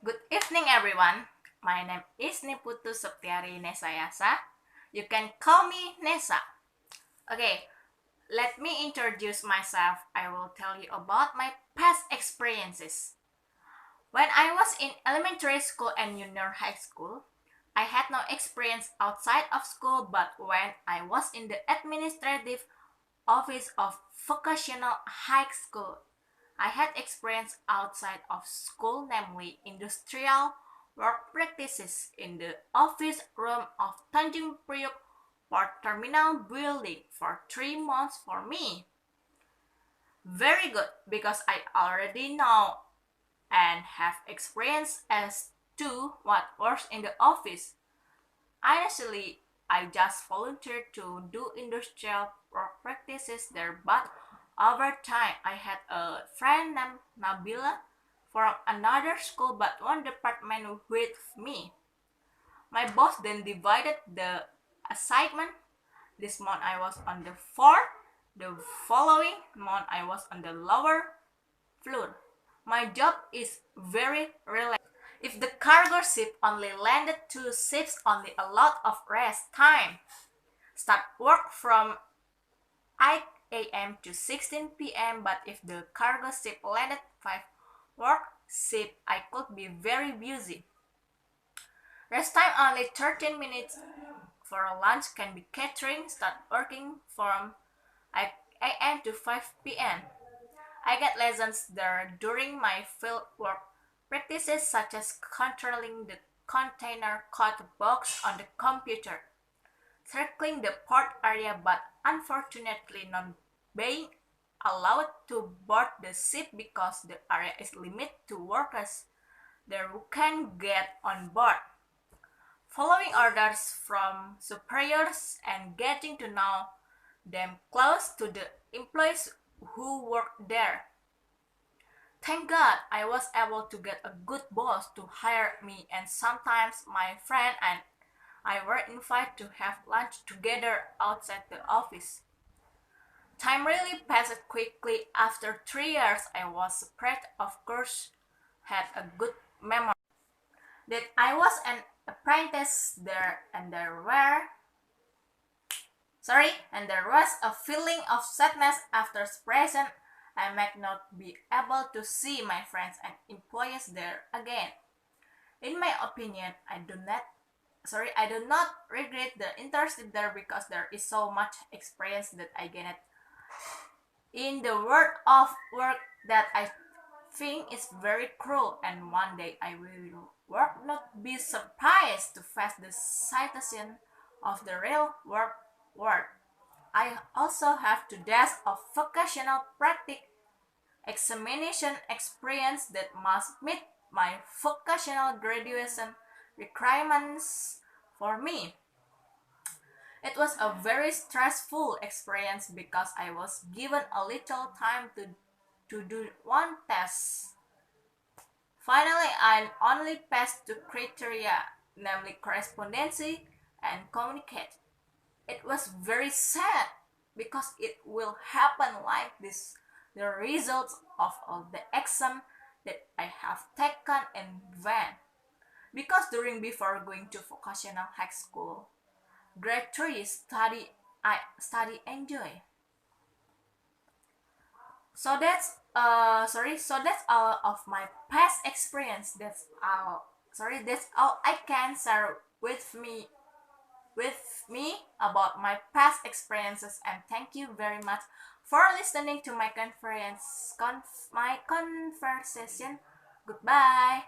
Good evening, everyone. My name is Niputu Septiari Nesayasa. You can call me Nesa. Okay, let me introduce myself. I will tell you about my past experiences. When I was in elementary school and junior high school, I had no experience outside of school, but when I was in the administrative office of vocational high school, I had experience outside of school, namely industrial work practices in the office room of Tanjung Priok Port Terminal building for 3 months for me. Very good because I already know and have experience as to what works in the office. Honestly, I just volunteered to do industrial work practices there, but over time I had a friend named Nabila from another school but one department with me. My boss then divided the assignment. This month I was on the fourth, the following month I was on the lower floor. My job is very relaxed. If the cargo ship only landed 2 ships, only a lot of rest time. Start work from 8 a.m. to 16 p.m. But if the cargo ship landed 5 work ship, I could be very busy. Rest time only 13 minutes for a lunch can be catering. Start working from 8 a.m. to 5 p.m. I get lessons there during my field work practices such as controlling the container code box on the computer, circling the port area but unfortunately not being allowed to board the ship because the area is limited to workers there who can get on board. Following orders from superiors and getting to know them close to the employees who work there. Thank God I was able to get a good boss to hire me, and sometimes my friend and I were invited to have lunch together outside the office. Time really passed quickly. After 3 years, I was separate, of course, had a good memory. That I was an apprentice there, and there was a feeling of sadness after separation. I might not be able to see my friends and employees there again. In my opinion, I do not regret the internship there because there is so much experience that I gained in the world of work that I think is very cruel, and one day I will work not be surprised to face the situation of the real world. I also have 2 days of vocational practice examination experience that must meet my vocational graduation requirements for me. It was a very stressful experience because I was given a little time to do one test. Finally, I only passed 2 criteria, namely correspondency and communicate. It was very sad because it will happen like this. The results of all the exam that I have taken in vain. Because during before going to vocational high school, grade 3 study enjoy. So that's all of my past experience. That's all I can share with me about my past experiences, and thank you very much for listening to my conversation. Goodbye.